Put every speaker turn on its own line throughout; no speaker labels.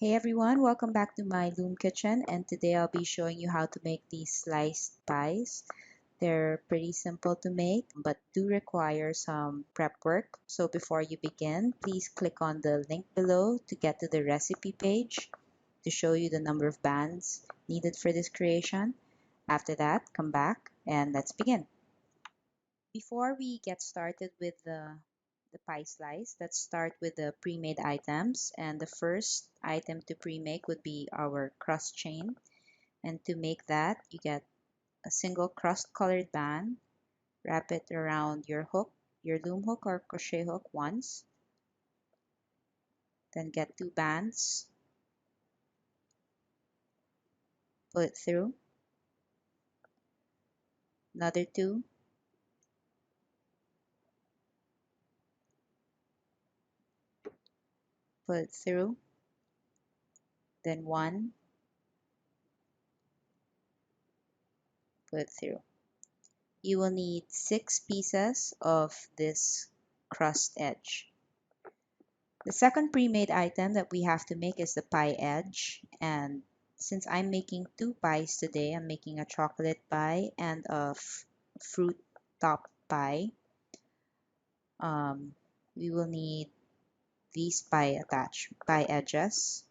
Hey everyone, welcome back to my Loom kitchen, and today I'll be showing you how to make these sliced pies. They're pretty simple to make but do require some prep work. So before you begin, please click on the link below to get to the recipe page to show you the number of bands needed for this creation. After that, come back and let's begin. Before we get started with the pie slice, let's start with the pre-made items. And the first item to pre-make would be our crust chain. And to make that, you get a single crust colored band, wrap it around your hook, your loom hook or crochet hook once, then get two bands, pull it through, another two, pull it through, then one, pull it through. You will need 6 pieces of this crust edge. The second pre-made item that we have to make is the pie edge, and since I'm making two pies today, I'm making a chocolate pie and a fruit top pie. We will need these pie edges,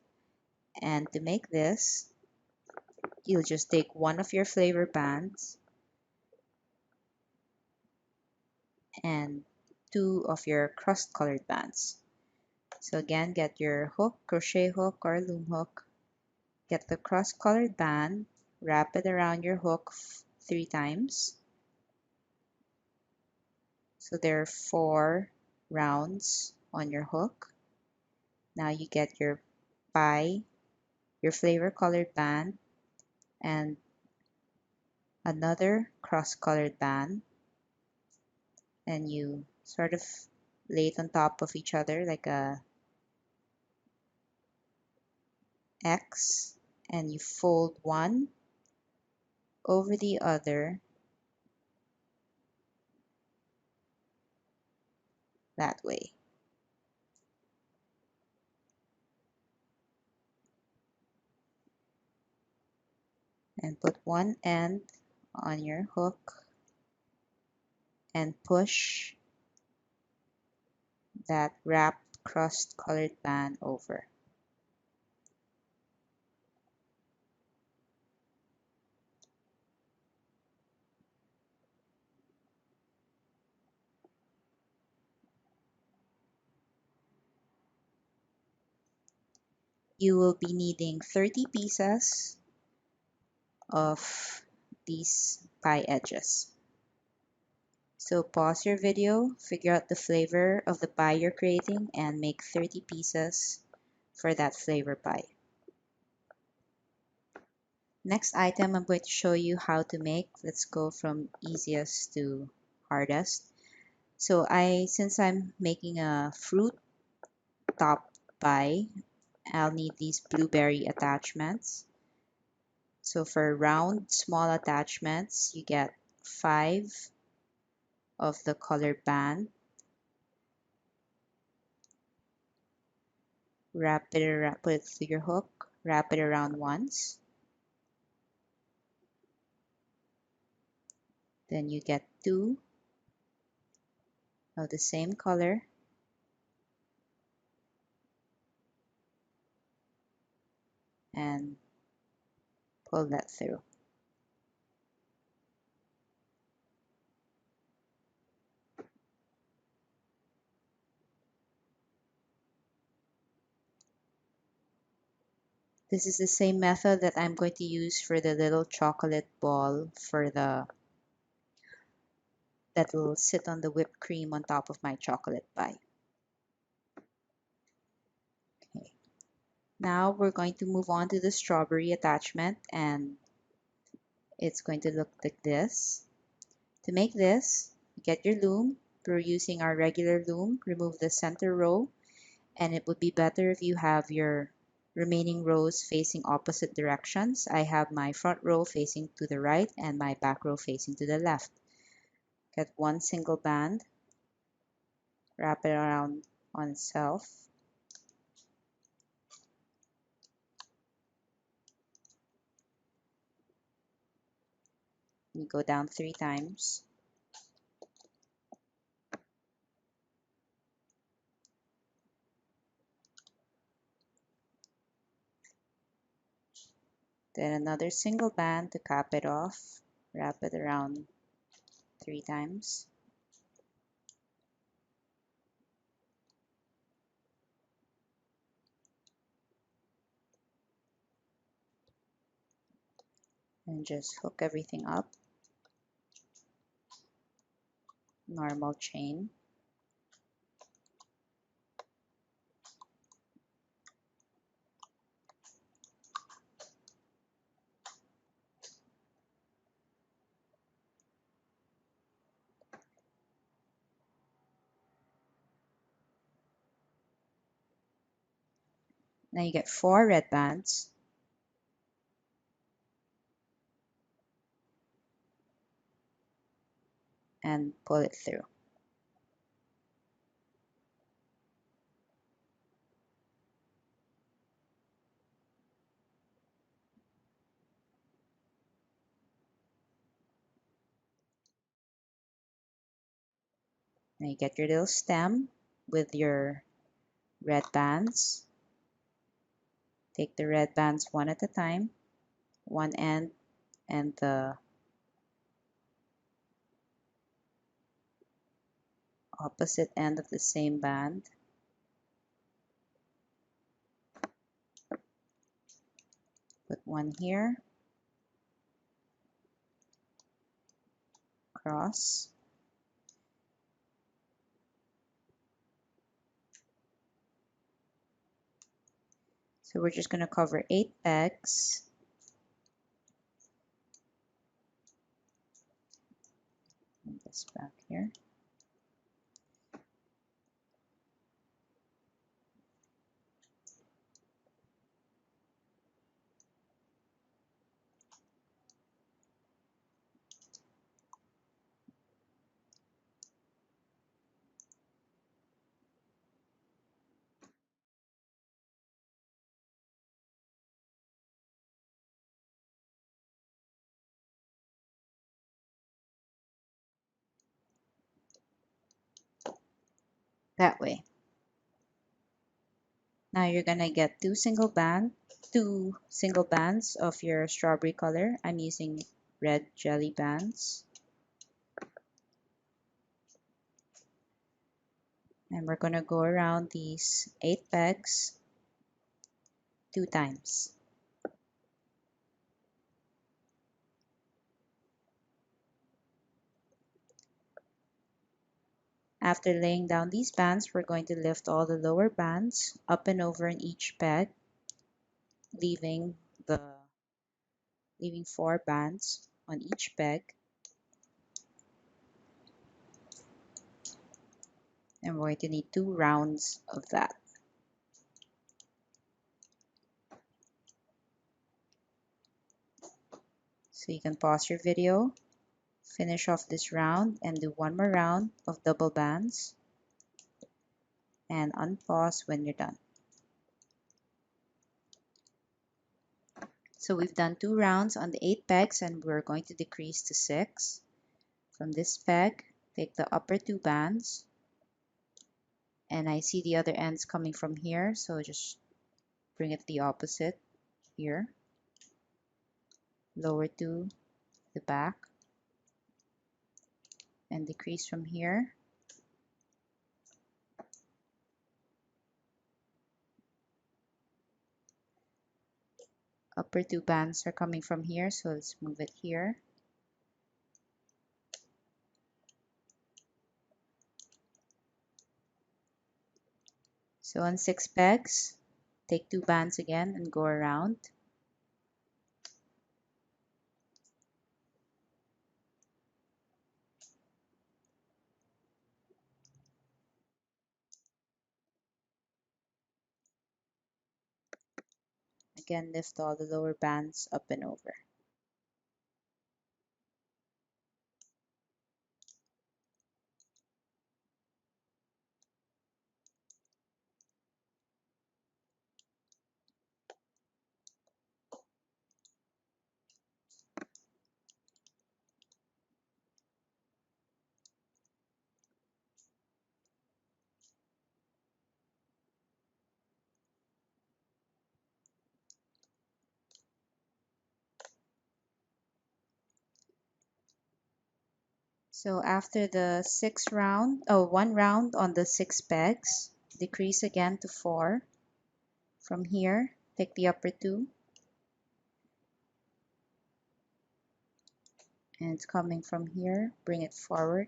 and to make this, you'll just take one of your flavor bands and two of your crust colored bands. So again, get your hook, crochet hook or loom hook, get the cross colored band, wrap it around your hook 3 times. So there are 4 rounds on your hook. Now you get your pie, your flavor colored band, and another cross colored band, and you sort of lay it on top of each other like a X, and you fold one over the other that way. And put one end on your hook and push that wrapped crust colored band over. You will be needing 30 pieces of these pie edges. So pause your video, figure out the flavor of the pie you're creating, and make 30 pieces for that flavor pie. Next item I'm going to show you how to make. Let's go from easiest to hardest. So since I'm making a fruit top pie, I'll need these blueberry attachments. So for round small attachments, you get 5 of the color band. Wrap it around, put it through your hook, wrap it around once. Then you get 2 of the same color. And pull that through. This is the same method that I'm going to use for the little chocolate ball that will sit on the whipped cream on top of my chocolate pie. Okay. Now we're going to move on to the strawberry attachment, and it's going to look like this. To make this, get your loom. We're using our regular loom. Remove the center row, and it would be better if you have your remaining rows facing opposite directions. I have my front row facing to the right and my back row facing to the left. Get one single band, wrap it around on itself, We go down 3 times. Then another single band to cap it off. Wrap it around 3 times. And just hook everything up. Normal chain. Now you get 4 red bands. And pull it through. Now you get your little stem with your red bands. Take the red bands one at a time, one end and the opposite end of the same band. Put one here, cross. So we're just going to cover 8 pegs. Move this back here. That way. Now you're going to get two single bands of your strawberry color. I'm using red jelly bands. And we're going to go around these 8 pegs 2 times. After laying down these bands, we're going to lift all the lower bands up and over in each peg, leaving 4 bands on each peg. And we're going to need 2 rounds of that. So you can pause your video, finish off this round, and do one more round of double bands, and unpause when you're done. So we've done 2 rounds on the 8 pegs, and we're going to decrease to 6. From this peg, take the upper 2 bands, and I see the other ends coming from here, so just bring it the opposite here. Lower to the back, and decrease from here. Upper 2 bands are coming from here, so let's move it here. So on 6 pegs, take 2 bands again and go around. Again, lift all the lower bands up and over. So after the one round on the 6 pegs, decrease again to 4. From here, pick the upper 2, and it's coming from here, bring it forward.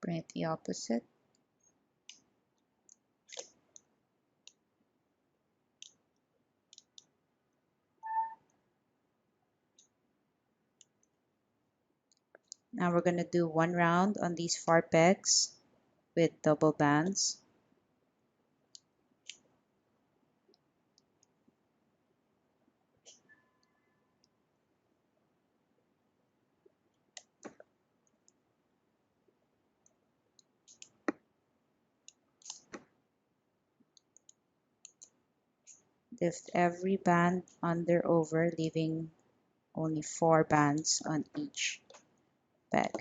Bring it the opposite. Now we're going to do 1 round on these 4 pegs with double bands. Lift every band under over, leaving only 4 bands on each peg.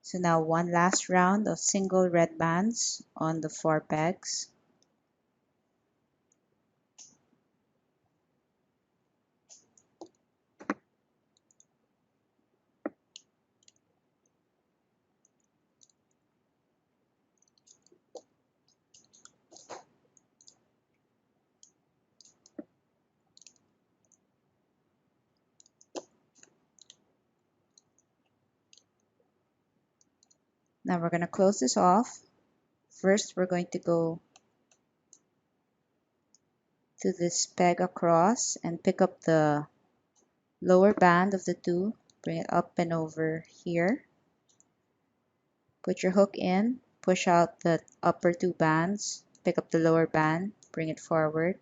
So now one last round of single red bands on the 4 pegs. Now we're going to close this off. First, we're going to go to this peg across and pick up the lower band of the 2, bring it up and over here. Put your hook in, push out the upper 2 bands, pick up the lower band, bring it forward.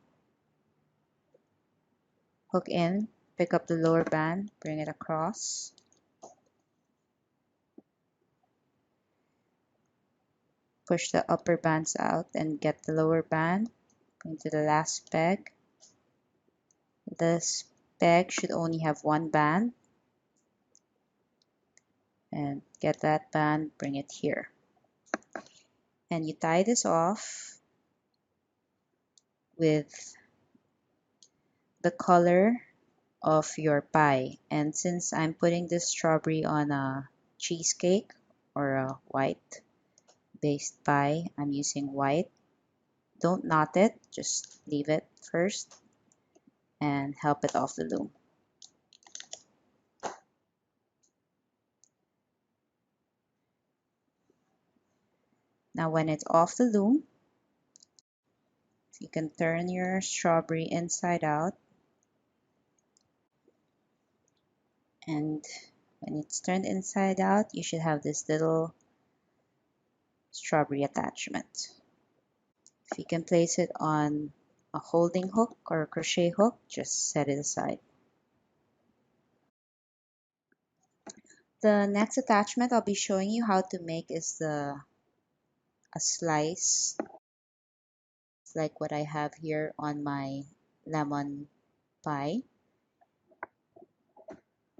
Hook in, pick up the lower band, bring it across. Push the upper bands out and get the lower band. Bring to the last peg. This peg should only have 1 band. And get that band, bring it here. And you tie this off with the color of your pie. And since I'm putting this strawberry on a cheesecake or a white based pie, I'm using white. Don't knot it, just leave it first and help it off the loom. Now when it's off the loom, you can turn your strawberry inside out, and when it's turned inside out, you should have this little strawberry attachment. If you can place it on a holding hook or a crochet hook, just set it aside. The next attachment I'll be showing you how to make is a slice, like what I have here on my lemon pie.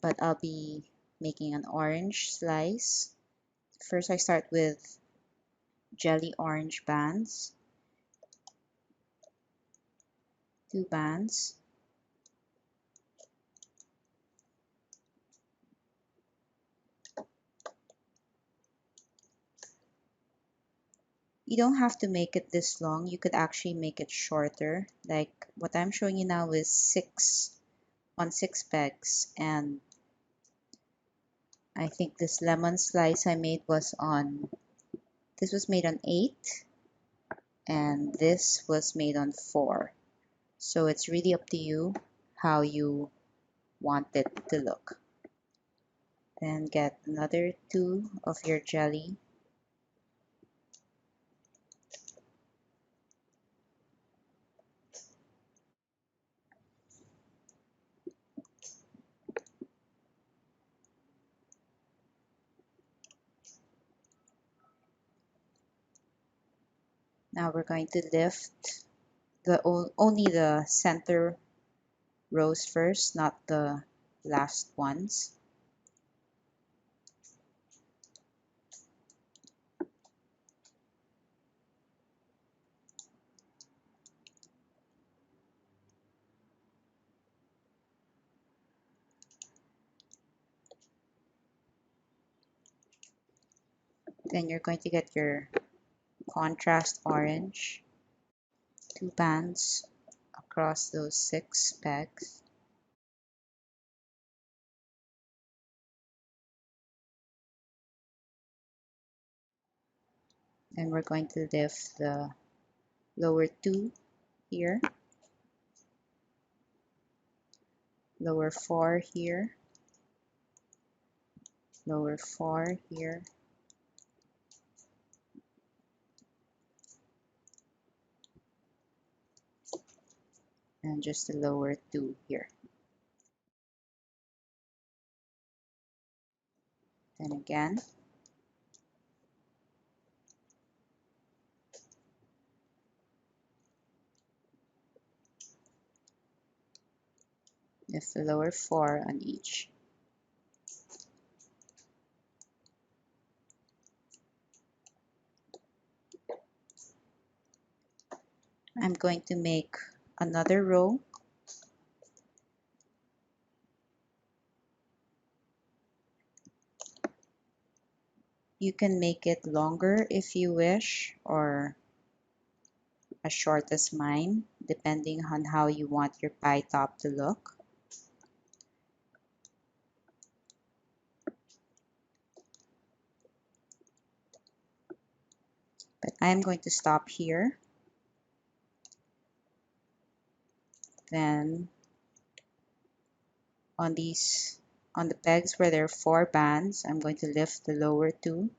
But I'll be making an orange slice. First, I start with jelly orange bands, 2 bands. You don't have to make it this long. You could actually make it shorter. Like what I'm showing you now is 6 on 6 pegs, and I think this lemon slice I made was made on 8, and this was made on 4. So it's really up to you how you want it to look. Then get another 2 of your jelly. Now we're going to lift only the center rows first, not the last ones. Then you're going to get your contrast orange, 2 bands across those 6 pegs. Then we're going to lift the lower 2 here, lower 4 here, lower 4 here, and just the lower 2 here. Then again, lift the lower 4 on each. I'm going to make another row. You can make it longer if you wish, or as short as mine, depending on how you want your pie top to look. But I'm going to stop here. Then on the pegs where there are 4 bands, I'm going to lift the lower 2.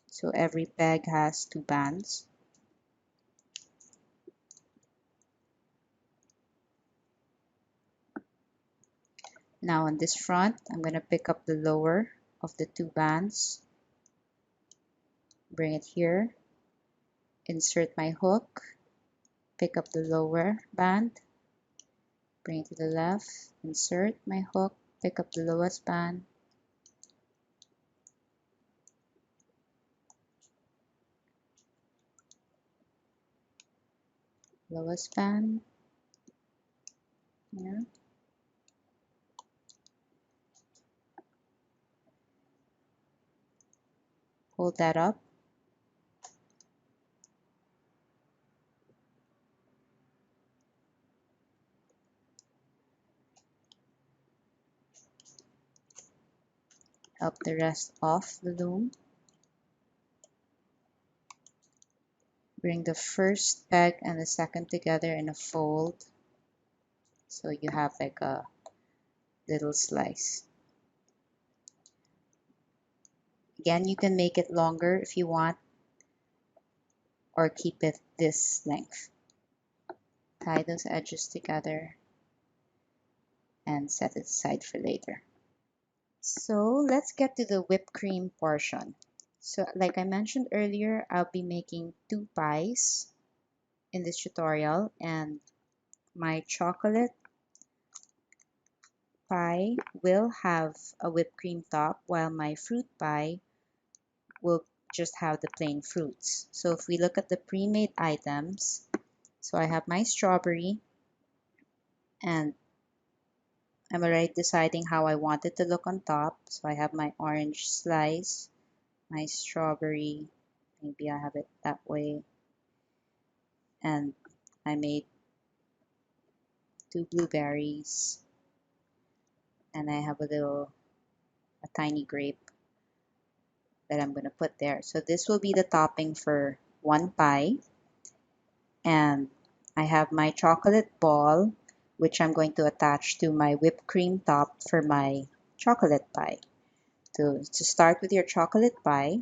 So every peg has 2 bands. Now on this front, I'm going to pick up the lower of the 2 bands, bring it here, insert my hook, pick up the lower band, bring it to the left, insert my hook, pick up the lowest band, lowest band, here, hold that up, help the rest off the loom, bring the first peg and the second together in a fold, so you have like a little slice. Again, you can make it longer if you want, or keep it this length. Tie those edges together and set it aside for later. So let's get to the whipped cream portion. So like I mentioned earlier, I'll be making 2 pies in this tutorial, and my chocolate pie will have a whipped cream top, while my fruit pie will just have the plain fruits. So if we look at the pre-made items, so I have my strawberry, and I'm already deciding how I want it to look on top. So I have my orange slice, my strawberry, maybe I have it that way, and I made 2 blueberries, and I have a tiny grape that I'm going to put there. So this will be the topping for 1 pie, and I have my chocolate ball, which I'm going to attach to my whipped cream top for my chocolate pie. So to start with your chocolate pie,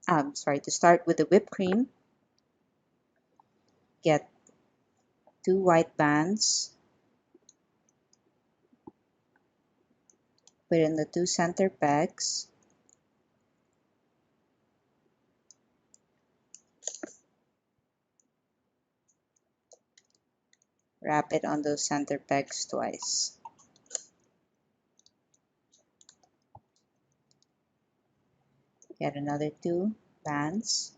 to start with the whipped cream, get 2 white bands, put in the 2 center pegs, wrap it on those center pegs twice. Get another 2 bands.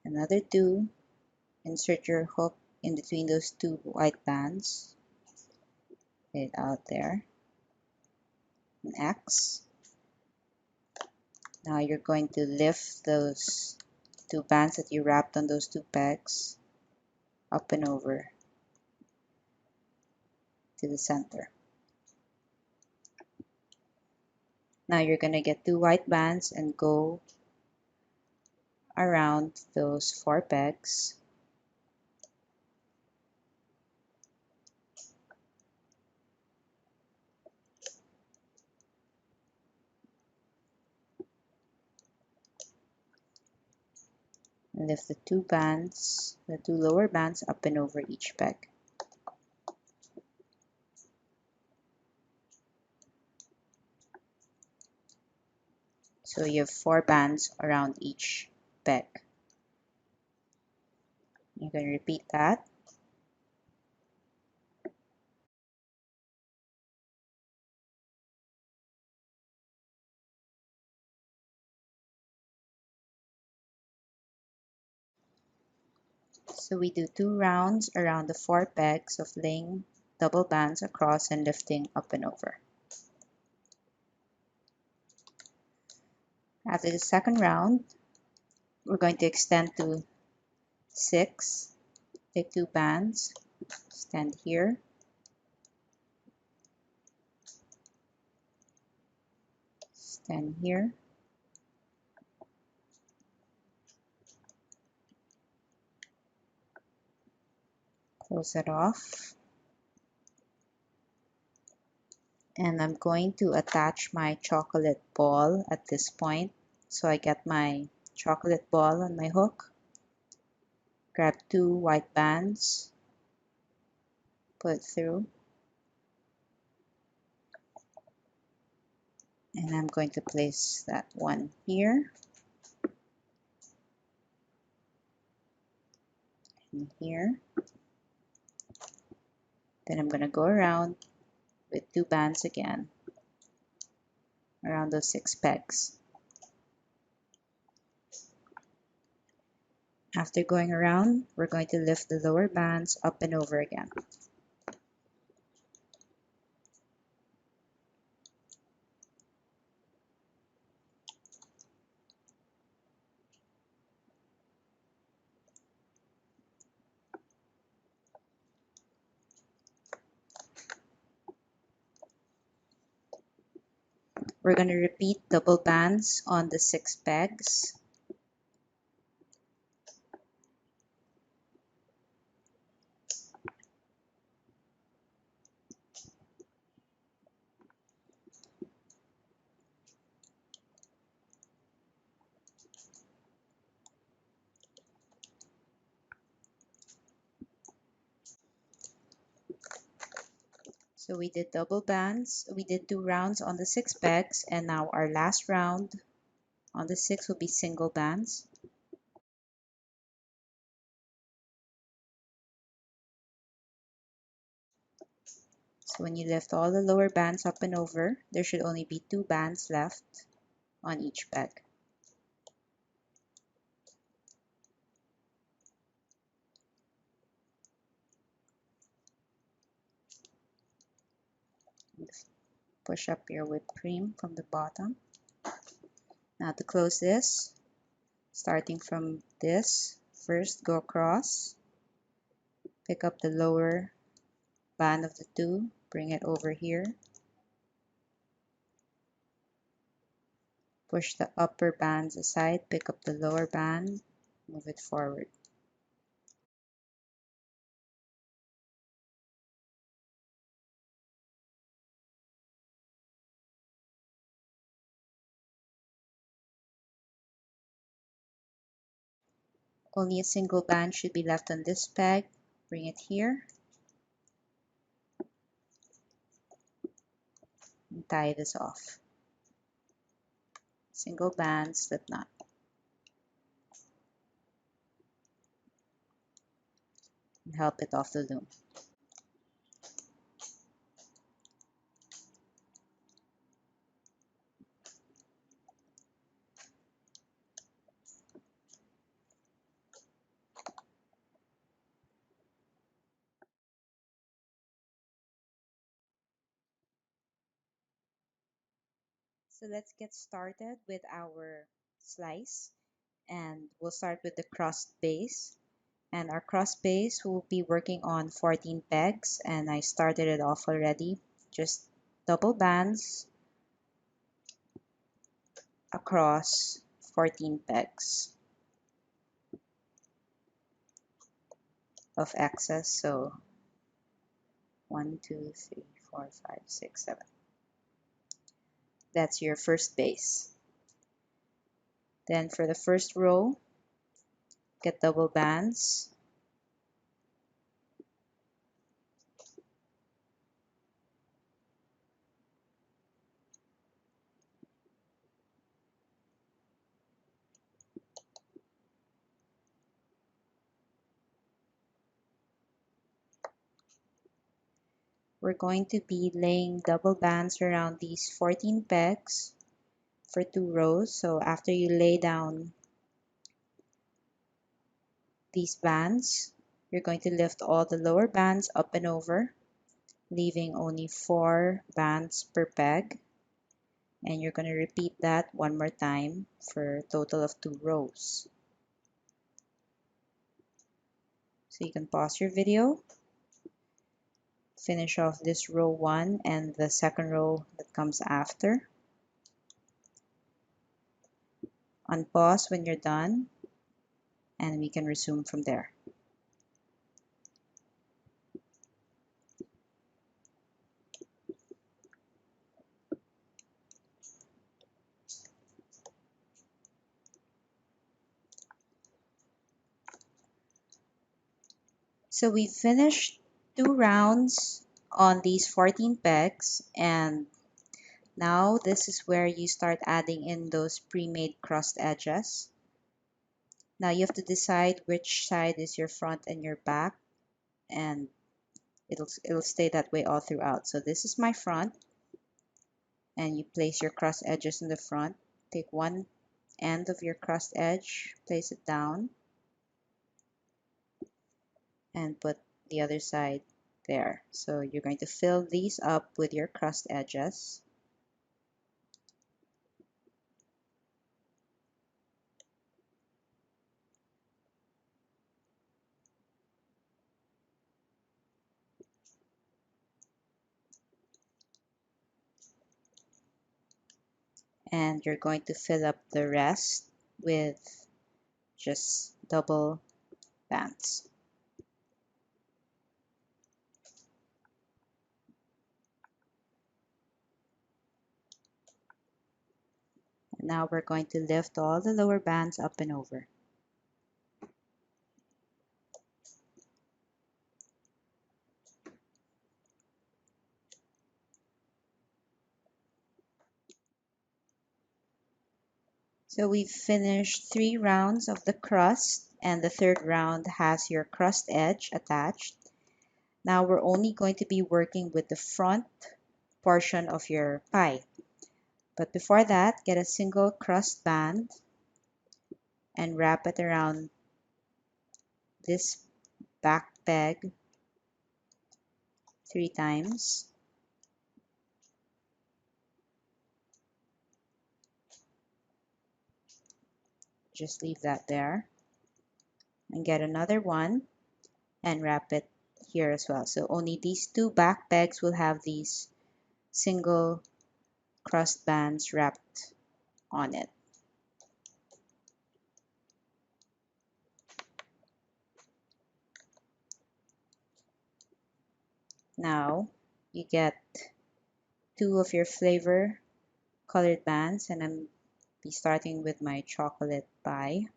Another 2. Insert your hook in between those 2 white bands. Get it out there. An X. Now you're going to lift those 2 bands that you wrapped on those 2 pegs up and over to the center. Now you're going to get 2 white bands and go around those 4 pegs. And lift the 2 bands, the 2 lower bands up and over each peg. So you have 4 bands around each peg. You can repeat that. So we do 2 rounds around the 4 pegs of laying double bands across and lifting up and over. After the second round, we're going to extend to 6. Take 2 bands, stand here, stand here, close it off, and I'm going to attach my chocolate ball at this point. So I get my chocolate ball on my hook, grab 2 white bands, put through, and I'm going to place that one here and here. Then I'm going to go around with 2 bands again around those 6 pegs. After going around, we're going to lift the lower bands up and over again. We're going to repeat double bands on the 6 pegs. So we did double bands, we did 2 rounds on the 6 pegs, and now our last round on the 6 will be single bands. So when you lift all the lower bands up and over, there should only be 2 bands left on each peg. Push up your whipped cream from the bottom. Now to close this, starting from this, first go across, pick up the lower band of the 2, bring it over here, push the upper bands aside, pick up the lower band, move it forward. Only a single band should be left on this peg. Bring it here and tie this off. Single band, slip knot. and help it off the loom. So let's get started with our slice, and we'll start with the crossed base. And our cross base will be working on 14 pegs, and I started it off already. Just double bands across 14 pegs of excess. So 1, 2, 3, 4, 5, 6, 7. That's your first base. Then for the first row, get double bands. We're going to be laying double bands around these 14 pegs for 2 rows. So after you lay down these bands, you're going to lift all the lower bands up and over, leaving only 4 bands per peg. And you're going to repeat that one more time for a total of 2 rows. So you can pause your video, finish off this row 1 and the second row that comes after. Unpause when you're done, and we can resume from there. So we finished 2 rounds on these 14 pegs, and now this is where you start adding in those pre-made crossed edges. Now you have to decide which side is your front and your back, and it'll stay that way all throughout. So this is my front, and you place your crossed edges in the front. Take one end of your crossed edge, place it down, and put the other side there. So you're going to fill these up with your crossed edges. And you're going to fill up the rest with just double bands. And now we're going to lift all the lower bands up and over. So we've finished 3 rounds of the crust, and the third round has your crust edge attached. Now we're only going to be working with the front portion of your pie. But before that, get a single crust band and wrap it around this back peg 3 times. Just leave that there. And get another one and wrap it here as well. So only these 2 back pegs will have these single crust bands wrapped on it. Now you get 2 of your flavor colored bands, and I'm be starting with my chocolate pie.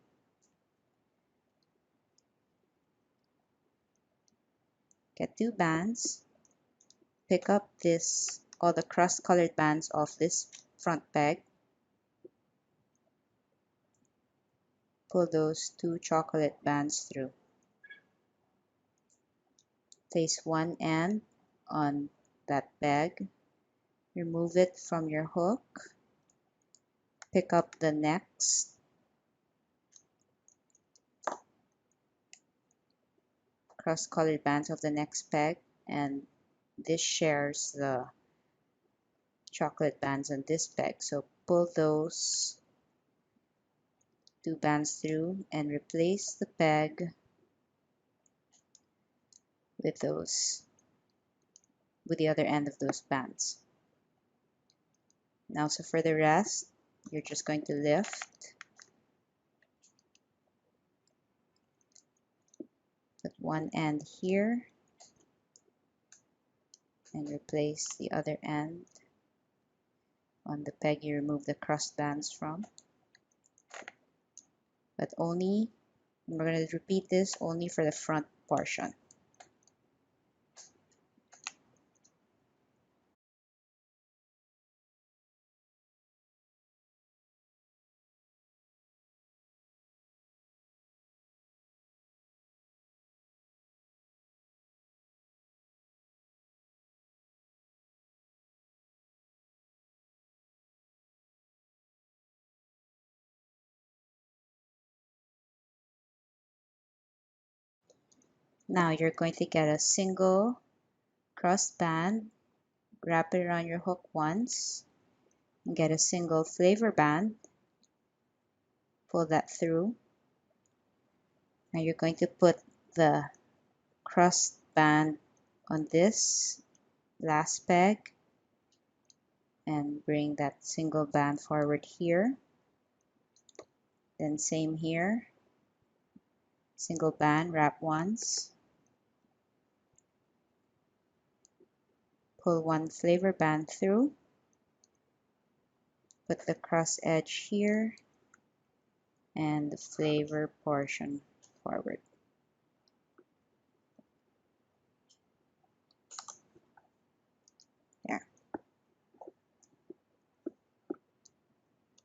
Get 2 bands, pick up all the crust colored bands off this front peg, pull those 2 chocolate bands through. Place one end on that peg, remove it from your hook, pick up the next cross-colored bands of the next peg, and this shares the chocolate bands on this peg. So pull those two bands through and replace the peg with the other end of those bands. Now, so for the rest, you're just going to lift, put one end here, and replace the other end on the peg you remove the cross bands from. But only, and we're going to repeat this only for the front portion. Now you're going to get a single cross band, wrap it around your hook once, and get a single flavor band, pull that through. Now you're going to put the cross band on this last peg and bring that single band forward here. Then same here, single band, wrap once, pull one flavor band through, put the cross edge here, and the flavor portion forward. There.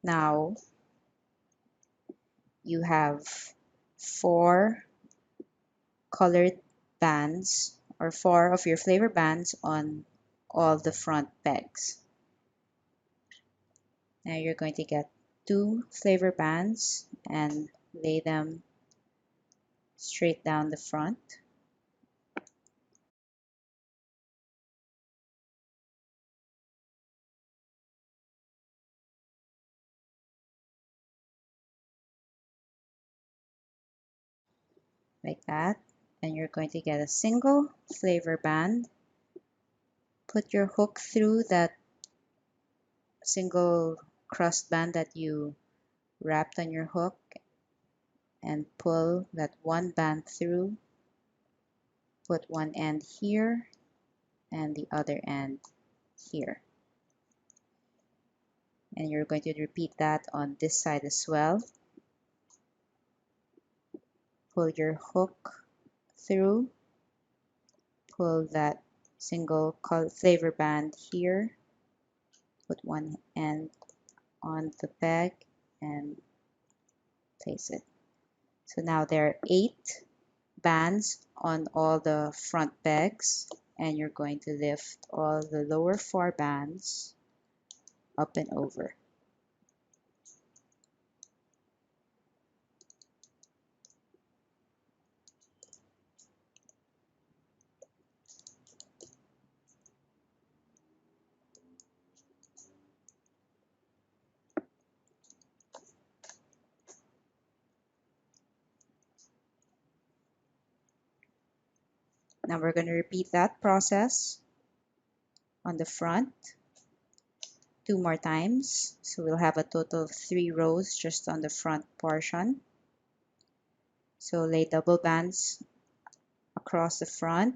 Now you have 4 colored bands or 4 of your flavor bands on all the front pegs. Now you're going to get 2 flavor bands and lay them straight down the front. Like that. And you're going to get a single flavor band. Put your hook through that single cross band that you wrapped on your hook and pull that one band through. Put one end here and the other end here. And you're going to repeat that on this side as well. Pull your hook through, pull that single flavor band here, put one end on the peg and place it. So now there are 8 bands on all the front pegs, and you're going to lift all the lower 4 bands up and over. Now we're going to repeat that process on the front 2 more times. So we'll have a total of 3 rows just on the front portion. So lay double bands across the front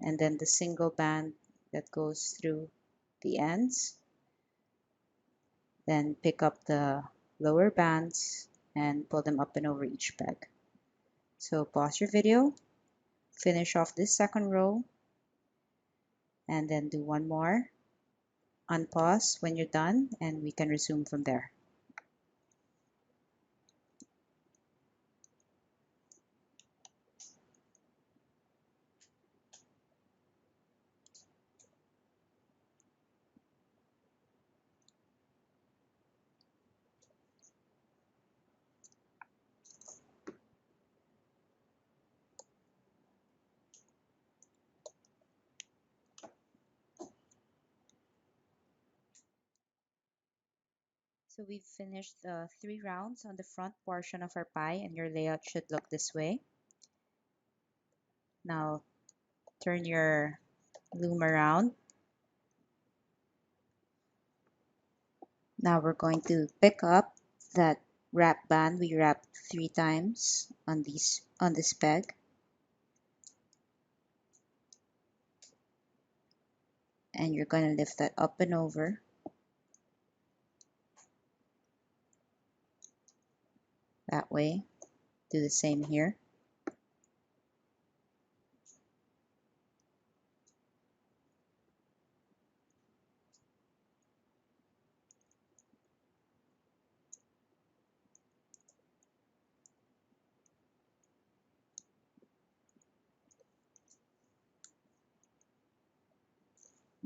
and then the single band that goes through the ends. Then pick up the lower bands and pull them up and over each peg. So pause your video, finish off this second row, and then do one more. Unpause when you're done, and we can resume from there. So we've finished the 3 rounds on the front portion of our pie, and your layout should look this way. Now turn your loom around. Now we're going to pick up that wrap band we wrapped 3 times on this peg, and you're going to lift that up and over that way. Do the same here.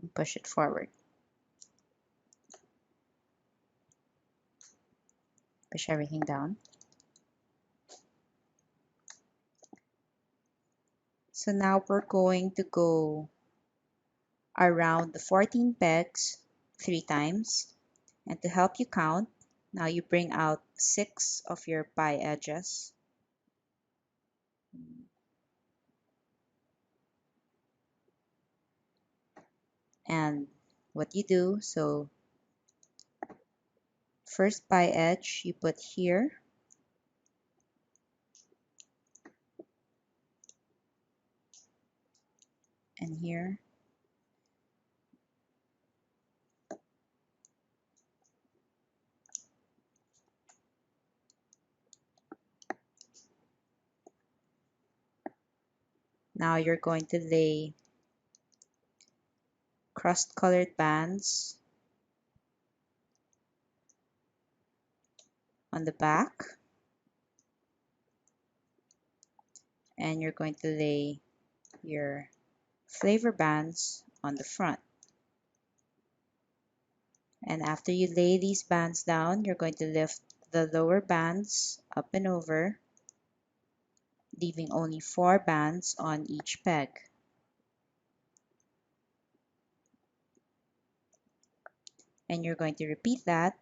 And push it forward. Push everything down. So now we're going to go around the 14 pegs 3 times. And to help you count, now you bring out 6 of your pie edges. And what you do, so first pie edge you put here, and here. Now you're going to lay crust colored bands on the back, and you're going to lay your flavor bands on the front. And after you lay these bands down, you're going to lift the lower bands up and over, leaving only 4 bands on each peg. And you're going to repeat that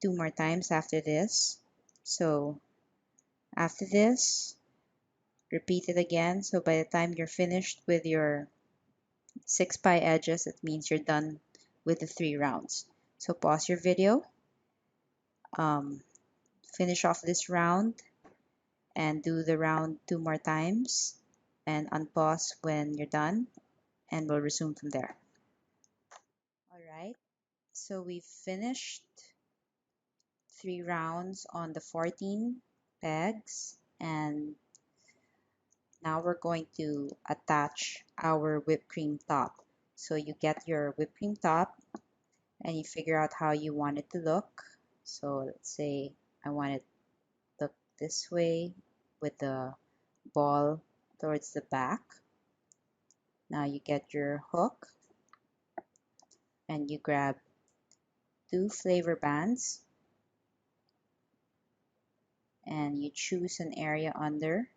2 more times after this. So after this, repeat it again. So by the time you're finished with your 6 pie edges, it means you're done with the 3 rounds. So pause your video, finish off this round, and do the round 2 more times, and unpause when you're done, and we'll resume from there. All right, so we've finished 3 rounds on the 14 pegs, and now we're going to attach our whipped cream top. So you get your whipped cream top and you figure out how you want it to look. So let's say I want it to look this way with the ball towards the back. Now you get your hook and you grab 2 flavor bands and you choose an area under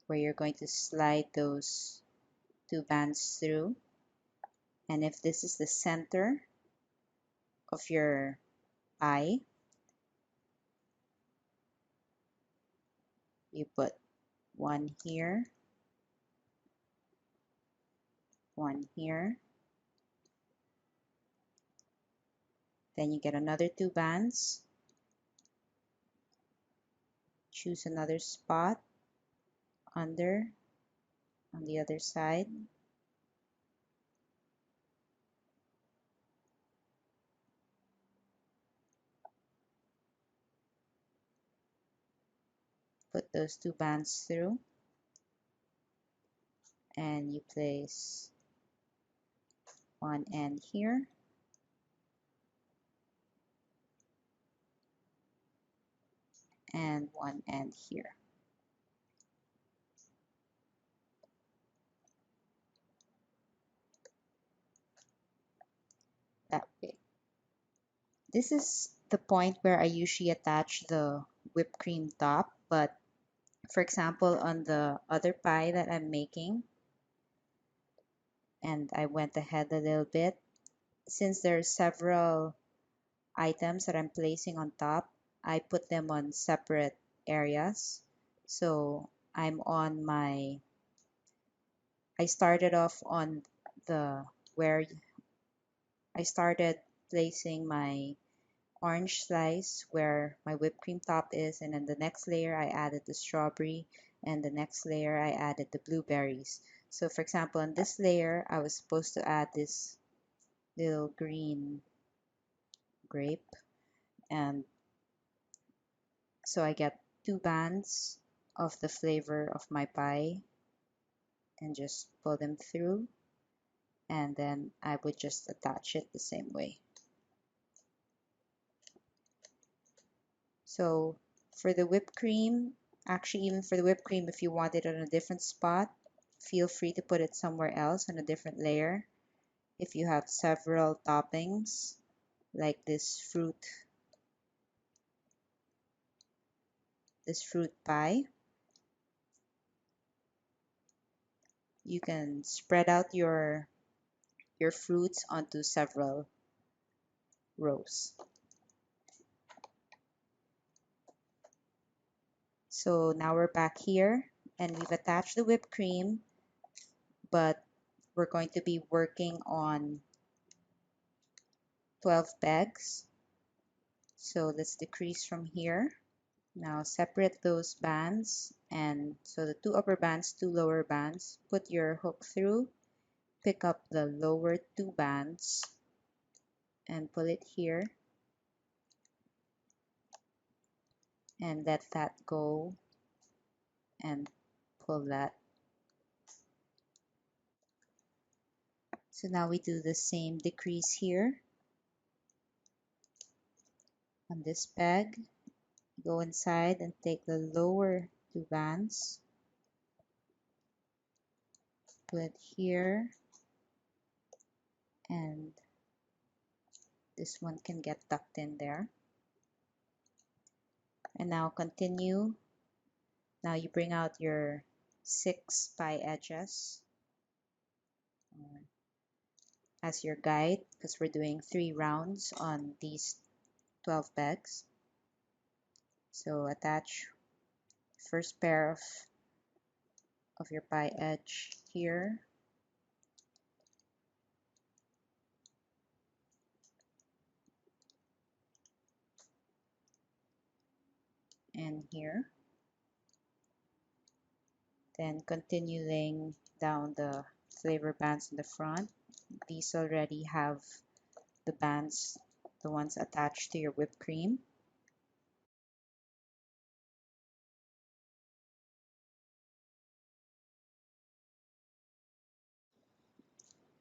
where you're going to slide those 2 bands through. And if this is the center of your eye, you put 1 here, 1 here. Then you get another 2 bands. Choose another spot under on the other side. Put those 2 bands through. And you place 1 end here. And 1 end here. That way. This is the point where I usually attach the whipped cream top, but for example, on the other pie that I'm making, and I went ahead a little bit, since there's several items that I'm placing on top, I put them on separate areas. So I'm on my, I started off on the, where I started placing my orange slice where my whipped cream top is, and then the next layer I added the strawberry, and the next layer I added the blueberries. So for example, on this layer I was supposed to add this little green grape, and so I get two bands of the flavor of my pie and just pull them through, and then I would just attach it the same way. So for the whipped cream, actually even for the whipped cream, if you want it on a different spot, feel free to put it somewhere else on a different layer. If you have several toppings, like this fruit pie, you can spread out your fruits onto several rows. So now we're back here and we've attached the whipped cream, but we're going to be working on 12 pegs. So let's decrease from here. Now separate those bands, and so the two upper bands, two lower bands, put your hook through, pick up the lower two bands and pull it here, and let that go and pull that. So now we do the same decrease here on this peg. Go inside and take the lower two bands, put it here, and this one can get tucked in there. And now continue. Now you bring out your 6 pie edges as your guide, because we're doing 3 rounds on these 12 pegs. So attach first pair of your pie edge here, and here. Then continue laying down the flavor bands in the front. These already have the bands, the ones attached to your whipped cream.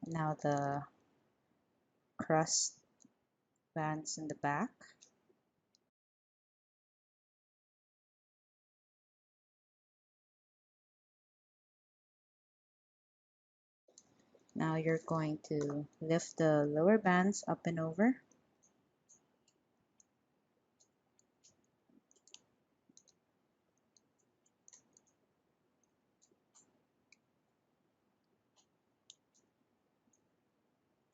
Now the crust bands in the back. Now you're going to lift the lower bands up and over.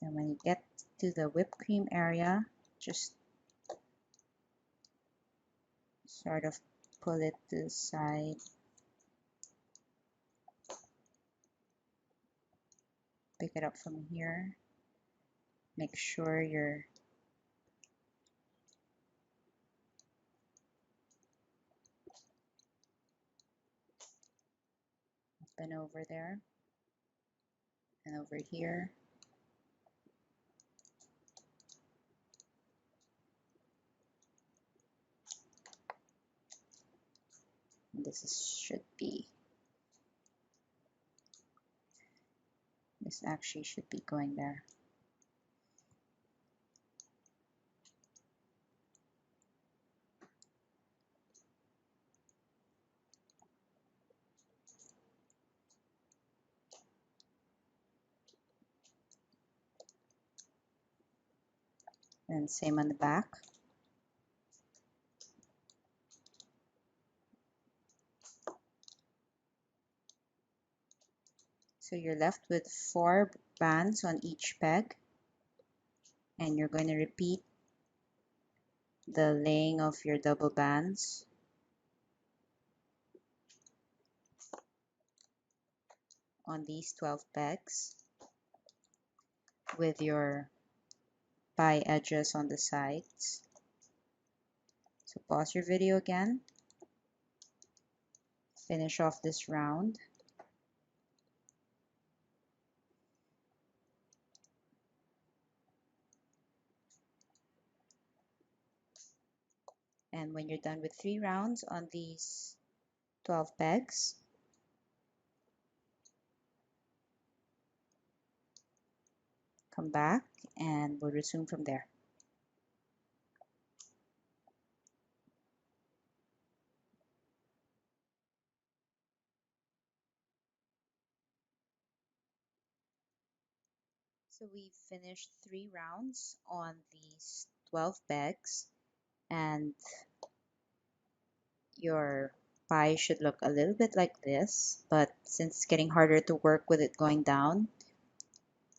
And when you get to the whipped cream area, just sort of pull it to the side. Pick it up from here. Make sure you're up and over there and over here. And this actually should be going there. And same on the back. So you're left with 4 bands on each peg. And you're going to repeat the laying of your double bands on these 12 pegs with your pie edges on the sides. So pause your video again, finish off this round. And when you're done with 3 rounds on these 12 pegs, come back and we'll resume from there. So we finished 3 rounds on these 12 pegs, and your pie should look a little bit like this, but since it's getting harder to work with it going down,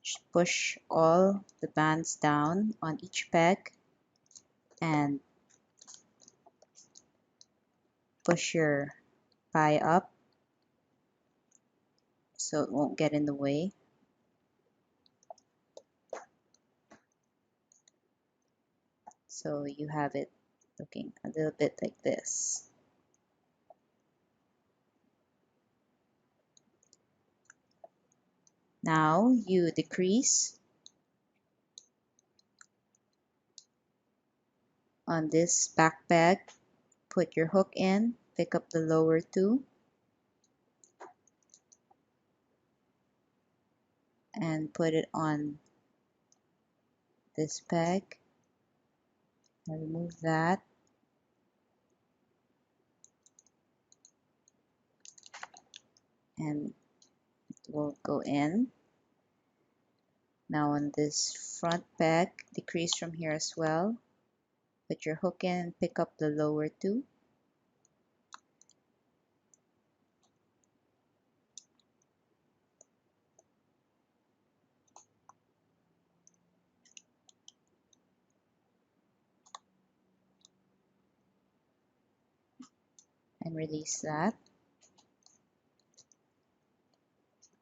just push all the bands down on each peg and push your pie up so it won't get in the way. So you have it looking a little bit like this. Now you decrease on this back peg, put your hook in, pick up the lower two, and put it on this peg. Now remove that. And it will go in. Now on this front peg, decrease from here as well. Put your hook in and pick up the lower two. And release that.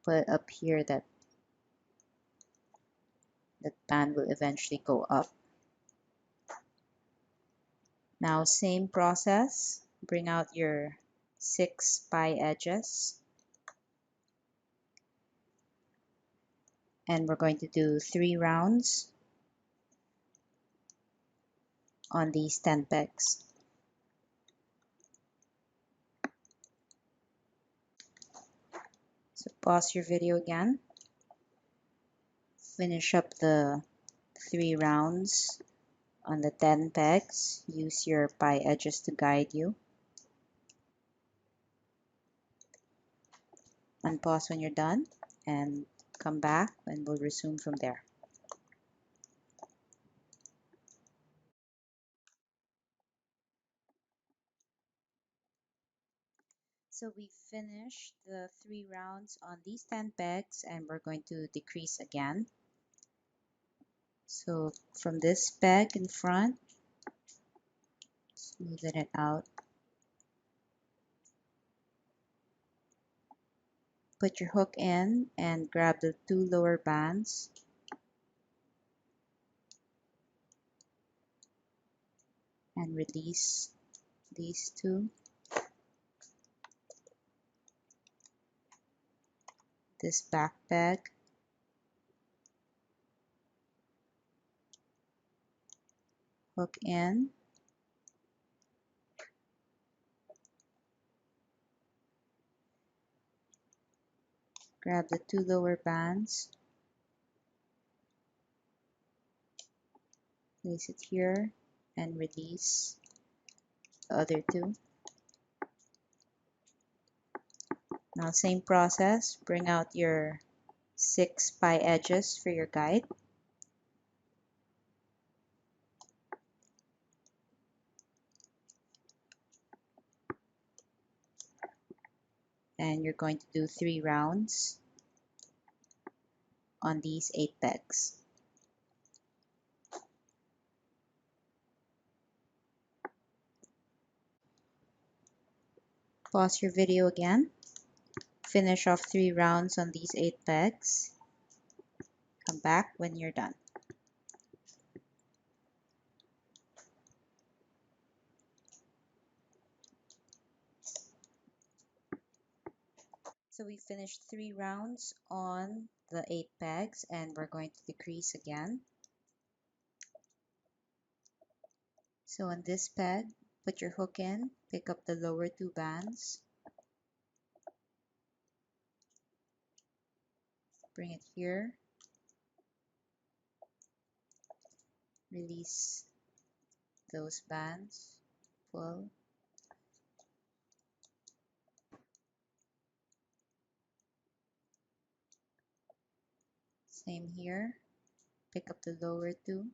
Put up here that band will eventually go up. Now same process, bring out your 6 pie edges. And we're going to do 3 rounds on these 10 pegs. So pause your video again. Finish up the 3 rounds on the 10 pegs. Use your pie edges to guide you. Unpause when you're done and come back and we'll resume from there. So we finished the 3 rounds on these 10 pegs and we're going to decrease again. So from this peg in front, smoothen it out. Put your hook in and grab the 2 lower bands. And release these 2. This back peg. Hook in. Grab the 2 lower bands. Place it here and release the other 2. Now same process, bring out your 6 pie edges for your guide. And you're going to do 3 rounds on these 8 pegs. Pause your video again. Finish off 3 rounds on these 8 pegs. Come back when you're done. So we finished 3 rounds on the 8 pegs and we're going to decrease again. So on this peg, put your hook in, pick up the lower 2 bands, bring it here, release those bands, pull, same here, pick up the lower 2,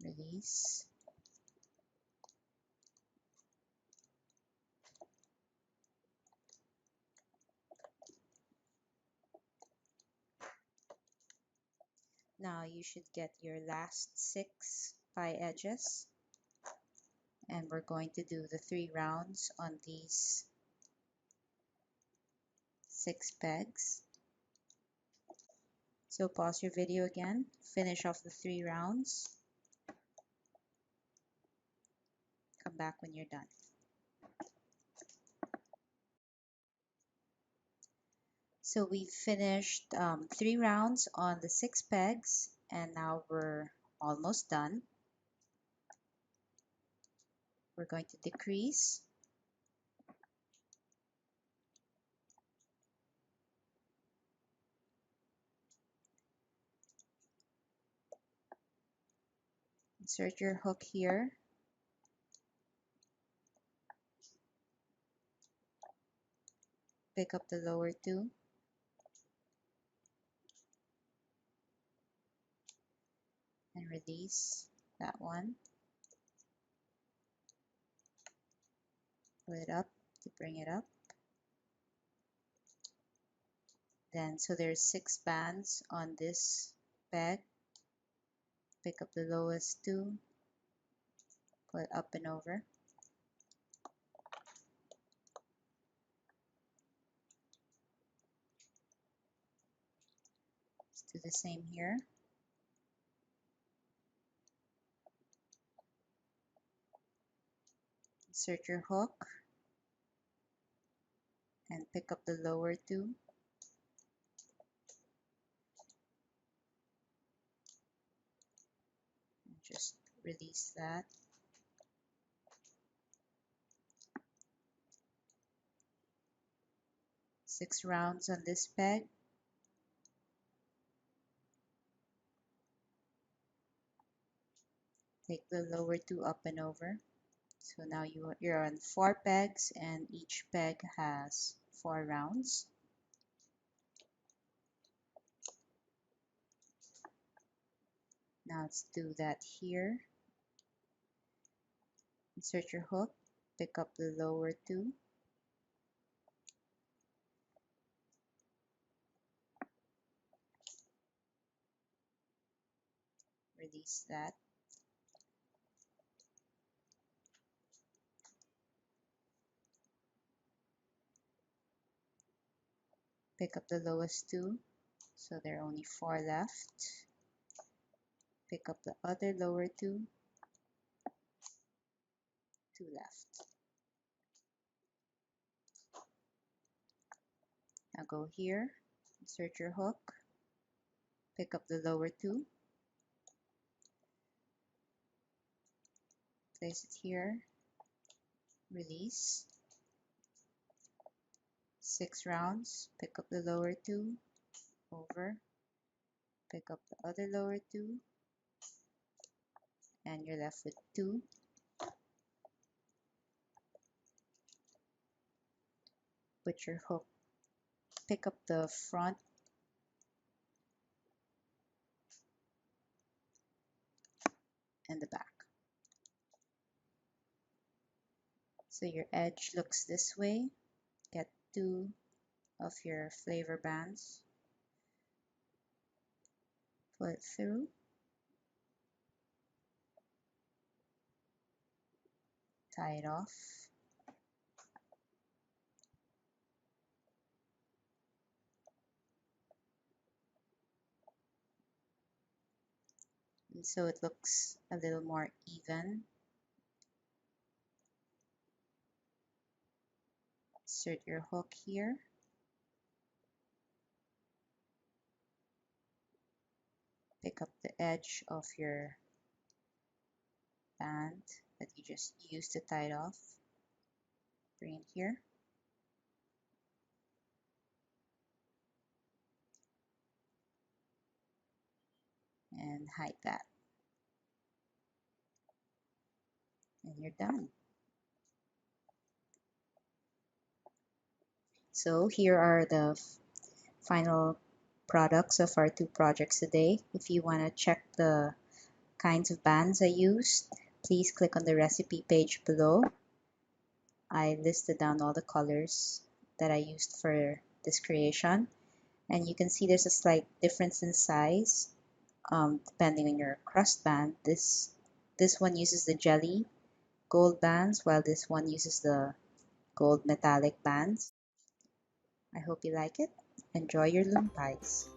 release, now you should get your last 6 pie edges, and we're going to do the 3 rounds on these 6 pegs. So pause your video again, finish off the 3 rounds, come back when you're done. So we finished 3 rounds on the 6 pegs and now we're almost done. We're going to decrease. Insert your hook here. Pick up the lower 2. And release that one. Pull it up to bring it up. Then, so there's 6 bands on this peg. Pick up the lowest 2. Pull it up and over. Let's do the same here. Insert your hook and pick up the lower 2. And just release that. Six rounds on this peg. Take the lower 2 up and over. So now you're on 4 pegs and each peg has 4 rounds. Now let's do that here. Insert your hook, pick up the lower 2. Release that. Pick up the lowest 2. So there are only 4 left. Pick up the other lower 2. 2 left. Now go here, insert your hook, pick up the lower 2. Place it here, release. 6 rounds, pick up the lower 2, over, pick up the other lower 2, and you're left with 2. Put your hook, pick up the front, and the back. So your edge looks this way. Get 2 of your flavor bands. Pull it through. tie it off. And so it looks a little more even. Insert your hook here. Pick up the edge of your band that you just used to tie it off. Bring it here. And hide that. And you're done. So here are the final products of our two projects today. If you want to check the kinds of bands I used, please click on the recipe page below. I listed down all the colors that I used for this creation, and you can see there's a slight difference in size depending on your crust band. This one uses the jelly gold bands, while this one uses the gold metallic bands. I hope you like it. Enjoy your loom pies.